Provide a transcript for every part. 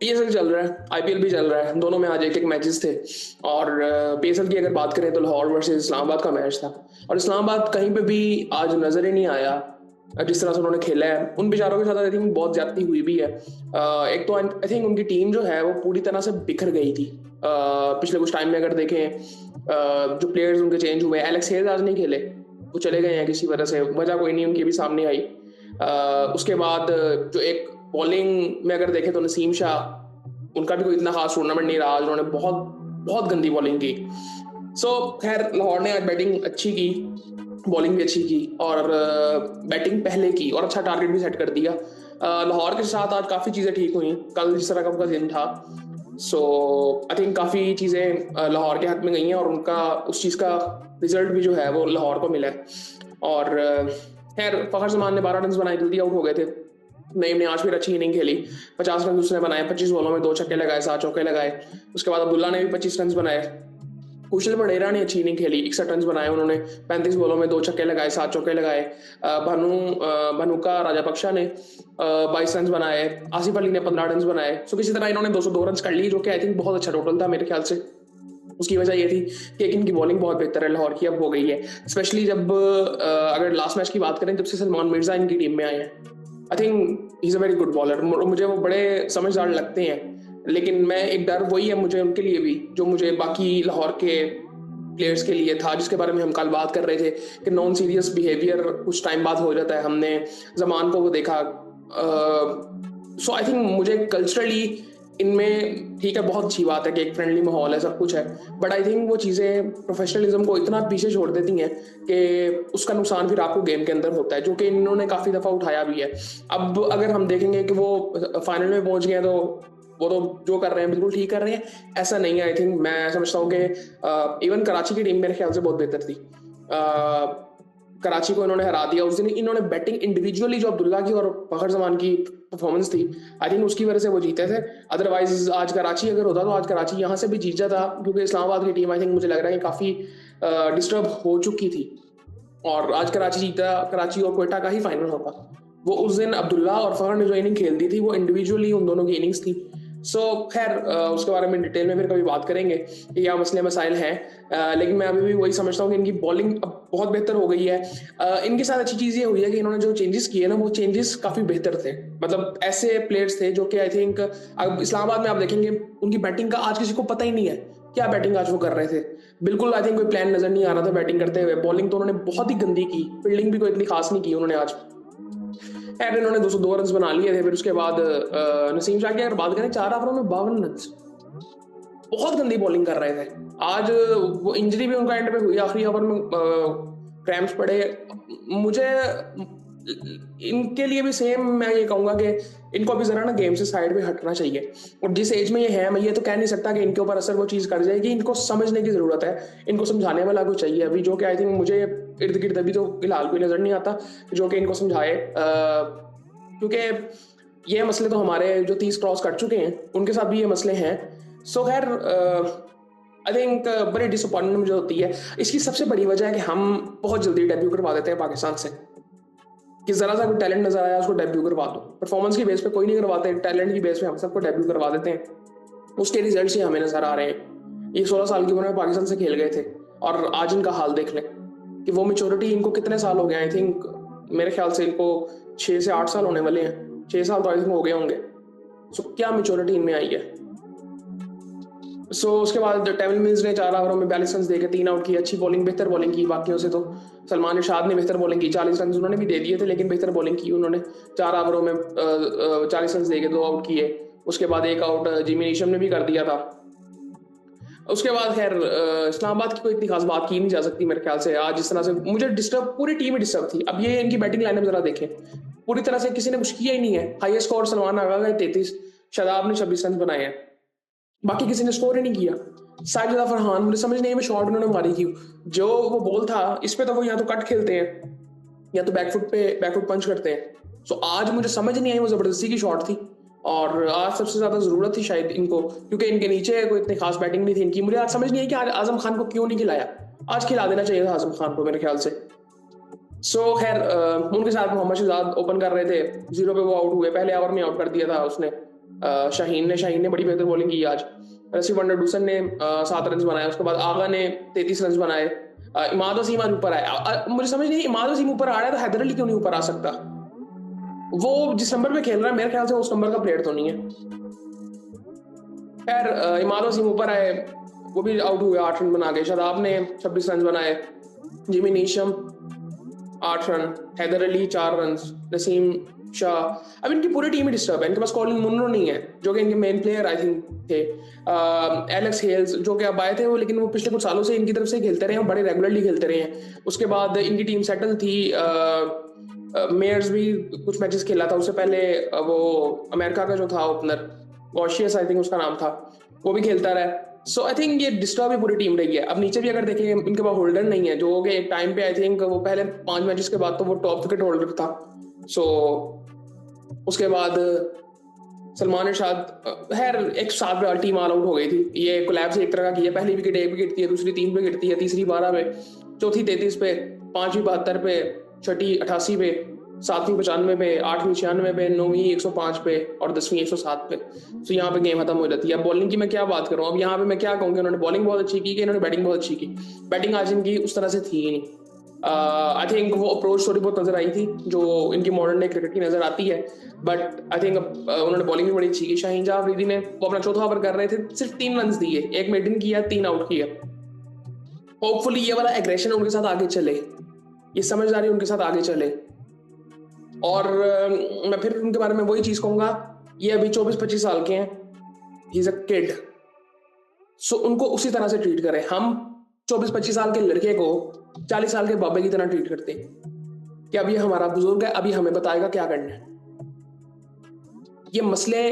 PSL चल रहा है, आईपीएल भी चल रहा है, दोनों में आज एक-एक मैचेस थे। और पीएसएल की अगर बात करें तो लाहौर वर्सेस इस्लामाबाद का मैच था और इस्लामाबाद कहीं पे भी आज नज़र ही नहीं आया जिस तरह से उन्होंने खेला है। उन बेचारों के साथ आई थिंक बहुत ज़्यादती हुई भी है। एक तो आई थिंक उनकी टीम जो है वो पूरी तरह से बिखर गई थी। पिछले कुछ टाइम में अगर देखें जो प्लेयर्स उनके चेंज हुए, एलेक्स हेज आज नहीं खेले, वो चले गए हैं किसी वजह से, वजह कोई नहीं उनकी भी सामने आई। उसके बाद जो एक बॉलिंग में अगर देखें तो नसीम शाह, उनका भी कोई इतना खास टूर्नामेंट नहीं रहा, उन्होंने बहुत बहुत गंदी बॉलिंग की। सो खैर लाहौर ने आज बैटिंग अच्छी की, बॉलिंग भी अच्छी की और बैटिंग पहले की और अच्छा टारगेट भी सेट कर दिया। लाहौर के साथ आज काफ़ी चीज़ें ठीक हुई, कल जिस तरह का उनका दिन था। सो आई थिंक काफ़ी चीज़ें लाहौर के हक में गई हैं और उनका उस चीज़ का रिजल्ट भी जो है वो लाहौर को मिला है। और खैर फ़खर जमान ने 12 रन बनाए, जल्दी आउट हो गए थे। नईम ने आज फिर अच्छी इनिंग खेली, 50 रन उसने बनाए, 25 बॉलों में 2 छक्के लगाए, 7 चौके लगाए। उसके बाद अब्दुल्ला ने भी 25 रन बनाए। कुशल बड़ेरा ने अच्छी इनिंग खेली, 61 रन बनाए उन्होंने, 35 बॉलों में 2 छक्के लगाए, 7 चौके लगाए। भनुका राजापक्षा ने 22 रन बनाए, आसिफ अली ने 15 रन बनाए। सो किसी तरह इन्होंने 202 रन कर लिए, जो कि आई थिंक बहुत अच्छा टोटल था मेरे ख्याल से। उसकी वजह ये थी कि एक इनकी बॉलिंग बहुत बेहतर है लाहौर की, अब हो गई है स्पेशली जब अगर लास्ट मैच की बात करें जब से सलमान मिर्जा इनकी टीम में आए हैं। I think he is a very good bowler, मुझे वो बड़े समझदार लगते हैं। लेकिन मैं एक डर वही है मुझे उनके लिए भी जो मुझे बाकी लाहौर के प्लेयर्स के लिए था, जिसके बारे में हम कल बात कर रहे थे कि नॉन सीरियस बिहेवियर कुछ टाइम बाद हो जाता है। हमने जमान को वो देखा। सो आई थिंक मुझे कल्चरली इनमें ठीक है, बहुत अच्छी बात है कि एक फ्रेंडली माहौल है, सब कुछ है, बट आई थिंक वो चीज़ें प्रोफेशनलिज्म को इतना पीछे छोड़ देती हैं कि उसका नुकसान फिर आपको गेम के अंदर होता है, जो कि इन्होंने काफ़ी दफ़ा उठाया भी है। अब अगर हम देखेंगे कि वो फाइनल में पहुंच गए हैं तो वो तो जो कर रहे हैं बिल्कुल ठीक कर रहे हैं, ऐसा नहीं है। आई थिंक मैं समझता हूँ कि इवन कराची की टीम मेरे ख्याल से बहुत बेहतर थी। कराची को इन्होंने हरा दिया उस दिन। इन्होंने बैटिंग इंडिविजुअली जो अब्दुल्ला की और फ़खर जमान की परफॉर्मेंस थी, आई थिंक उसकी वजह से वो जीते थे। अदरवाइज आज कराची अगर होता तो आज कराची यहाँ से भी जीत जाता, क्योंकि इस्लामाबाद की टीम आई थिंक मुझे लग रहा है कि काफ़ी डिस्टर्ब हो चुकी थी और आज कराची जीता, कराची और कोयटा का ही फाइनल होता। वो उस दिन अब्दुल्ला और फ़खर ने जो इनिंग खेल दी थी वो इंडिविजुअली उन दोनों की इनिंग्स थी। सो खैर उसके बारे में डिटेल में फिर कभी बात करेंगे कि क्या मसले मसाइल हैं। लेकिन मैं अभी भी वही समझता हूँ कि इनकी बॉलिंग अब बहुत बेहतर हो गई है। इनके साथ अच्छी चीज़ ये हुई है कि इन्होंने जो चेंजेस किए ना वो चेंजेस काफ़ी बेहतर थे। मतलब ऐसे प्लेयर्स थे जो कि आई थिंक अब इस्लामाबाद में आप देखेंगे उनकी बैटिंग का आज किसी को पता ही नहीं है क्या बैटिंग आज वो कर रहे थे। बिल्कुल आई थिंक कोई प्लान नजर नहीं आ रहा था बैटिंग करते हुए। बॉलिंग तो उन्होंने बहुत ही गंदी की, फील्डिंग भी कोई इतनी खास नहीं की उन्होंने आज। खैर इन्होंने 202 रन बना लिए थे। फिर उसके बाद नसीम शाह की अगर बात करें 4 ओवरों में 52 रन, बहुत गंदी बॉलिंग कर रहे थे आज। वो इंजरी भी उनका एंड पे हुई आखिरी ओवर में, क्रैम्प्स पड़े। मुझे इनके लिए भी सेम मैं ये कहूंगा कि इनको अभी जरा ना गेम से साइड पे हटना चाहिए। और जिस एज में ये है मैं ये तो कह नहीं सकता कि इनके ऊपर असर वो चीज़ कर जाएगी। इनको समझने की ज़रूरत है, इनको समझाने वाला कोई चाहिए अभी, जो कि आई थिंक मुझे इर्द गिर्द अभी तो फिलहाल कोई नज़र नहीं आता जो कि इनको समझाए। क्योंकि ये मसले तो हमारे जो 30 क्रॉस कर चुके हैं उनके साथ भी ये मसले हैं। सो खैर आई थिंक बड़ी डिसअपॉइंटमेंट मुझे होती है। इसकी सबसे बड़ी वजह है कि हम बहुत जल्दी डेब्यू करवा देते हैं पाकिस्तान से, कि जरा सा कोई टैलेंट नजर आया उसको डेब्यू करवा दो। परफॉर्मेंस की बेस पे कोई नहीं करवाते, टैलेंट की बेस पे हम सबको डेब्यू करवा देते हैं। उसके रिजल्ट्स ही हमें नजर आ रहे हैं। ये 16 साल की उम्र में पाकिस्तान से खेल गए थे और आज इनका हाल देख लें कि वो मेच्योरिटी इनको कितने साल हो गए। आई थिंक मेरे ख्याल से इनको 6 से 8 साल होने वाले हैं, 6 साल तो आई थिंक हो गए होंगे। सो क्या मेच्योरिटी इनमें आई है। उसके बाद टेविल मिल्स ने 4 ओवरों में 42 रन देकर 3 आउट किए, अच्छी बॉलिंग, बेहतर बॉलिंग की बाकियों से। तो सलमान इरशाद ने बेहतर बॉलिंग की, 40 रन उन्होंने भी दे दिए थे लेकिन बेहतर बॉलिंग की उन्होंने। 4 ओवरों में 40 रन देके 2 आउट किए। उसके बाद 1 आउट जिमी नीशम ने भी कर दिया था। उसके बाद खैर इस्लामाबाद की कोई इतनी खास बात की नहीं जा सकती मेरे ख्याल से। आज जिस तरह से मुझे डिस्टर्ब, पूरी टीम ही डिस्टर्ब थी। अब ये इनकी बैटिंग लाइनअप जरा देखें, पूरी तरह से किसी ने कुछ किया ही नहीं है। हाईएस्ट स्कोर सलमान आगा का 33, शादाब ने 26 रन बनाए हैं, बाकी किसी ने स्कोर ही नहीं किया। साजिद फरहान, मुझे समझ नहीं है शॉट उन्होंने मारी थी, जो वो बॉल था इस पे तो वो या तो कट खेलते हैं या तो बैकफुट पंच करते हैं। सो आज मुझे समझ नहीं आई, वो जबरदस्ती की शॉट थी और आज सबसे ज्यादा जरूरत थी शायद इनको, क्योंकि इनके नीचे कोई इतनी खास बैटिंग नहीं थी इनकी। मुझे आज समझ नहीं आई कि आजम खान को क्यों नहीं खिलाया। आज खिला देना चाहिए था आजम खान को मेरे ख्याल से। खैर उनके साथ मोहम्मद शहजाद ओपन कर रहे थे, 0 पे वो आउट हुए, पहले ओवर में आउट कर दिया था उसने। शाहीन ने बड़ी बेहतर बॉलिंग की आज। रसी वंडरडूसन ने 7 रन बनाए, उसके बाद आगा ने 33 रन बनाए। इमाद वसीम आज ऊपर आया। मुझे समझ नहीं, इमाद वसीम ऊपर आ रहा है तो हैदर अली क्यों नहीं ऊपर आ सकता? वो जिस नंबर पे खेल रहा है मेरे ख्याल से उस नंबर का प्लेयर तो नहीं है। खैर इमाद वसीम ऊपर आए, वो भी आउट हुए, 8 रन बना गए। शादाब ने 26 रन बनाए। Jimmy Neesham 8 run, Haider Ali 4 run, Naseem Shah. अब इनकी पूरी टीम ही डिस्टर्ब है। इनके पास कॉलिन मुनरो नहीं है जो कि इनके मेन प्लेयर आई थिंक थे। एलेक्स हेल्स जो कि अब आए थे वो, लेकिन वो पिछले कुछ सालों से इनकी तरफ से खेलते रहे हैं, बड़े रेगुलरली खेलते रहे हैं। उसके बाद इनकी टीम सेटल थी। मेयर्स भी कुछ मैचेस खेला था उससे पहले। वो अमेरिका का जो था ओपनर वॉशियस आई थिंक उसका नाम था, वो भी खेलता रहा। सो आई थिंक ये डिस्टर्ब ही पूरी टीम रही है। अब नीचे भी अगर देखें इनके पास होल्डर नहीं है, जो कि एक टाइम पे आई थिंक वो पहले 5 मैचेस के बाद तो वो टॉप विकेट होल्डर था। सो उसके बाद सलमान इरशाद, खैर एक 7 पे टीम ऑल आउट हो गई थी। ये कोलैप्स एक तरह का किया, पहली विकेट 1 पे गिरती है, दूसरी 3 पे गिरती है, तीसरी 12 पे, चौथी 33 पे, पांचवी 72 पे, छठी 88 पे, सातवीं 95 पे, आठवीं 96 पे, नौवीं 105 पे और 10वीं 107 पे। तो यहाँ पे गेम खत्म हो जाती है। अब बॉलिंग की मैं क्या बात करूँ, अब यहाँ पे मैं क्या कहूँगी, उन्होंने बॉलिंग बहुत अच्छी की, इन्होंने बैटिंग बहुत अच्छी की। बैटिंग आज इनकी उस तरह से थी ही नहीं। आई थिंक वो अप्रोच थोड़ी बहुत नजर आई थी जो इनकी मॉडर्न डे क्रिकेट की नजर आती है, बट आई थिंक उन्होंने बॉलिंग भी बड़ी अच्छी की। शाहीन शाह अफरीदी ने, वो अपना चौथा ओवर कर रहे थे, सिर्फ 3 रन दिए, 1 मेडन किया, 3 आउट किया। होपफुली ये वाला एग्रेशन उनके साथ आगे चले, ये समझदारी उनके साथ आगे चले। और मैं फिर उनके बारे में वही चीज कहूंगा, ये अभी 24-25 साल के हैं, ही इज अ किड। सो उनको उसी तरह से ट्रीट करें। हम 24-25 साल के लड़के को 40 साल के बाबे की तरह ट्रीट करते हैं कि अब ये हमारा बुजुर्ग है, अभी हमें बताएगा क्या करना है। ये मसले,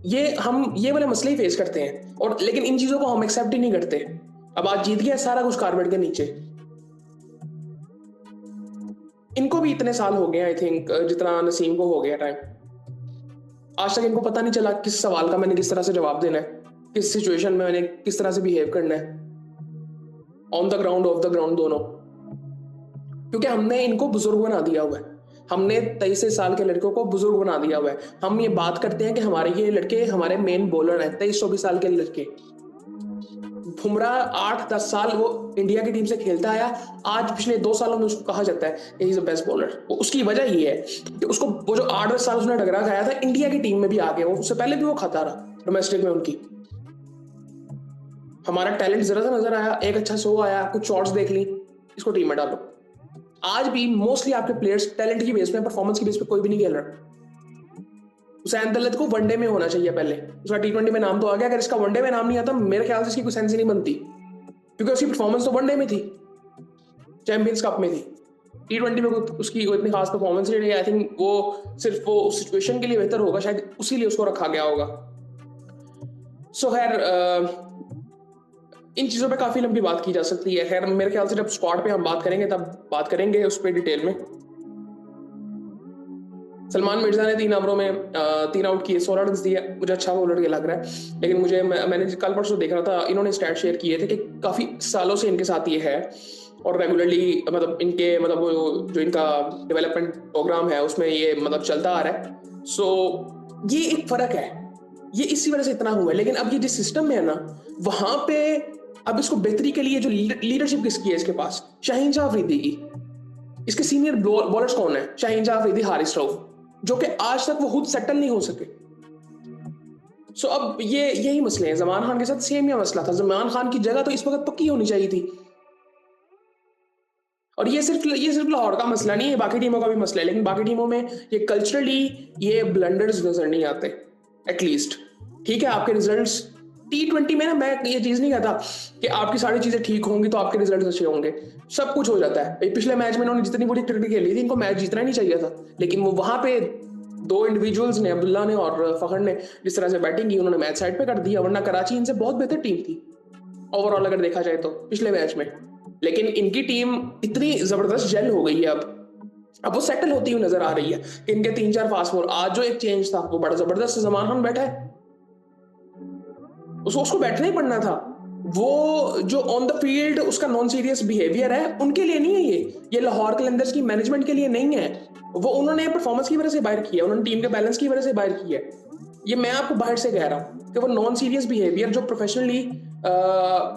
ये वाले मसले ही फेस करते हैं, और लेकिन इन चीजों को हम एक्सेप्ट ही नहीं करते। अब आज जीत गया सारा कुछ कारपेट के नीचे। इनको भी इतने साल हो गए आई थिंक जितना नसीम को हो गया टाइम। आज तक इनको पता नहीं चला किस सवाल का मैंने किस तरह से जवाब देना है, किस सिचुएशन में मैंने किस तरह से बिहेव करना है, on the ground of the ground दोनों। क्योंकि हमने इनको बुजुर्ग बना दिया हुआ है। हमने 23 साल के लड़कों को बुजुर्ग बना दिया हुआ है। हम ये बात करते हैं कि हमारे ये लड़के हमारे मेन बॉलर हैं, 23-24 साल के लड़के। बुमराह 8-10 साल वो इंडिया की टीम से खेलता आया, आज पिछले 2 सालों में उसको कहा जाता है he is the best bowler. उसकी वजह ये है कि उसको वो जो 8-10 साल उसने डगरा खाया था इंडिया की टीम में भी आ गया, वो उससे पहले भी वो खाता रहा डोमेस्टिक में उनकी। हमारा टैलेंट जरा सा नजर आया, एक अच्छा शो आया, कुछ शॉट्स देख ली, इसको टीम में डालो। आज भी मोस्टली आपके प्लेयर्स टैलेंट की बेस पे, परफॉर्मेंस की बेस पे कोई भी नहीं खेल रहा। हुसैन दौलत को वनडे में होना चाहिए पहले, उसका T20 में नाम तो आ गया, अगर इसका वनडे में नाम नहीं आता मेरे ख्याल से इसकी कोई सेंस ही नहीं बनती, क्योंकि उसकी परफॉर्मेंस तो वनडे में थी, चैंपियंस कप में थी। T20 में उसकी इतनी खास परफॉर्मेंस नहीं रही। आई थिंक वो सिर्फ वो सिचुएशन के लिए बेहतर होगा, शायद उसी लिए उसको रखा गया होगा। सो खैर इन चीजों पे काफी लंबी बात की जा सकती है। खैर मेरे ख्याल से जब स्क्वाड पे हम बात करेंगे तब बात करेंगे उस पर डिटेल में। सलमान मिर्जा ने 3 ओवरों में 3 आउट किए, 16 रन दिए। मुझे अच्छा बॉलर के लग रहा है, लेकिन मैंने कल परसों देख रहा था, इन्होंने स्टैट शेयर किए थे कि काफी सालों से इनके साथ ये है और रेगुलरली मतलब इनके मतलब जो इनका डेवलपमेंट प्रोग्राम है उसमें ये मतलब चलता आ रहा है। सो ये एक फर्क है, ये इसी वजह से इतना हुआ है। लेकिन अब ये जिस सिस्टम में है ना, वहां पे अब इसको बेहतरी के लिए जो लीडरशिप किसकी है इसके पास, शाहीन शाह अफरीदी की। इसके सीनियर बॉलर्स कौन है? शाहीन शाह अफरीदी, हारिस रऊफ, जो कि आज तक वो खुद सेटल नहीं हो सके। सो अब ये यही मसले हैं। जमान खान के साथ सेम ये मसला था। जमान खान की जगह तो इस वक्त पक्की होनी चाहिए थी। और ये सिर्फ लाहौर का मसला नहीं है, बाकी टीमों का भी मसला है। लेकिन बाकी टीमों में ये कल्चरली ये ब्लंडर्स नजर नहीं आते एटलीस्ट। ठीक है, आपके रिजल्ट्स T20 में ना, मैं ये चीज नहीं कहता कि आपकी सारी चीजें ठीक होंगी तो आपके रिजल्ट्स अच्छे होंगे, सब कुछ हो जाता है। पिछले मैच में उन्होंने जितनी बुरी क्रिकेट खेली थी, इनको मैच जीतना नहीं चाहिए था, लेकिन वो वहां पे 2 इंडिविजुअल्स ने, अब्दुल्ला ने और फखर ने, जिस तरह से बैटिंग की, उन्होंने मैच साइड पे कर दिया। वरना कराची इनसे बहुत बेहतर टीम थी ओवरऑल अगर देखा जाए तो पिछले मैच में। लेकिन इनकी टीम इतनी जबरदस्त जेल हो गई है, अब वो सेटल होती हुई नजर आ रही है। इनके 3-4 फास्ट बॉल, आज जो एक चेंज था वो बड़ा जबरदस्त। जमान खान बैठा है, उसको बैठना ही पड़ना था। वो जो ऑन द फील्ड उसका नॉन सीरियस बिहेवियर है, उनके लिए नहीं है ये लाहौर कलंदर्स की मैनेजमेंट के लिए नहीं है। वो उन्होंने परफॉर्मेंस की वजह से बाहर किया, उन्होंने टीम के बैलेंस की वजह से बाहर किया। ये मैं आपको बाहर से कह रहा हूँ कि वो नॉन सीरियस बिहेवियर जो प्रोफेशनली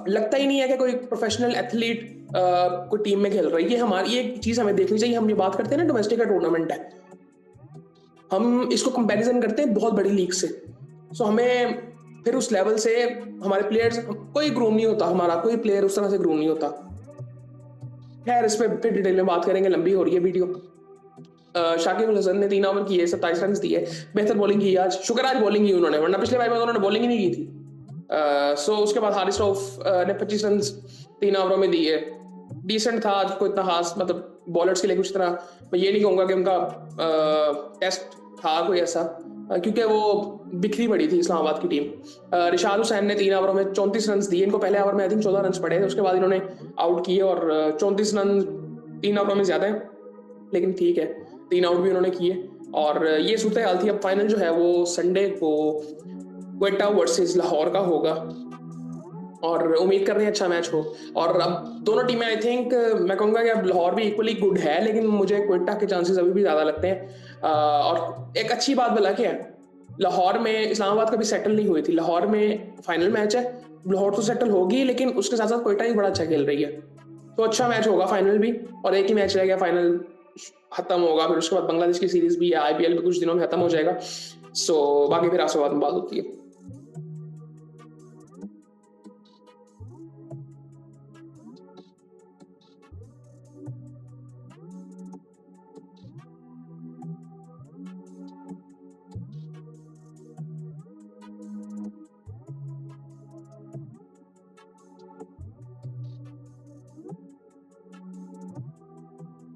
लगता ही नहीं है कि कोई प्रोफेशनल एथलीट कोई टीम में खेल रहा है। ये हमारी ये चीज हमें देखनी चाहिए। हम ये बात करते हैं ना, डोमेस्टिक का टूर्नामेंट है, हम इसको कंपैरिजन करते हैं बहुत बड़ी लीग से। सो हमें फिर उस लेवल से हमारे प्लेयर्स, कोई ग्रूम नहीं होता हमारा, कोई प्लेयर उस तरह से ग्रूम नहीं होता। खैर इस पर फिर डिटेल में बात करेंगे, लंबी हो रही है वीडियो। शाकिब अल हसन ने 3 ओवर किए, 27 रन दिए, बेहतर बॉलिंग की आज। शुक्र आज बॉलिंग की उन्होंने, वरना पिछले मैच में उन्होंने बॉलिंग ही नहीं की थी। सो उसके बाद हारिस रऊफ ने 25 रन 3 ओवरों में दिए। डिसेंट था आज, कोई इतना खास मतलब बॉलर्स के लिए कुछ तरह मैं ये नहीं कहूंगा कि उनका टेस्ट था कोई ऐसा, क्योंकि वो बिखरी पड़ी थी इस्लामाबाद की टीम। रिशाद हुसैन ने 3 ओवरों में 34 रन दिए। इनको पहले ओवर में आई थिंक 14 रन पड़े थे, उसके बाद इन्होंने आउट किए और 34 रन 3 ओवरों में ज्यादा है, लेकिन ठीक है 3 आउट भी उन्होंने किए। और ये सूरत हाल थी। अब फाइनल जो है वो संडे को क्वेटा वर्सेस लाहौर का होगा और उम्मीद कर रहे हैं अच्छा मैच हो। और अब दोनों टीमें आई थिंक मैं कहूँगा कि अब लाहौर भी इक्वली गुड है, लेकिन मुझे क्वेटा के चांसेस अभी भी ज़्यादा लगते हैं। और एक अच्छी बात भला क्या है, लाहौर में इस्लामाबाद कभी सेटल नहीं हुई थी, लाहौर में फाइनल मैच है, लाहौर तो सेटल होगी, लेकिन उसके साथ साथ क्वेटा ही बड़ा अच्छा खेल रही है। तो अच्छा मैच होगा फाइनल भी, और एक ही मैच रह गया, फाइनल खत्म होगा, फिर उसके बाद बांग्लादेश की सीरीज भी है, आईपीएल भी कुछ दिनों में खत्म हो जाएगा। सो बाकी फिर आसपास में बात होती है।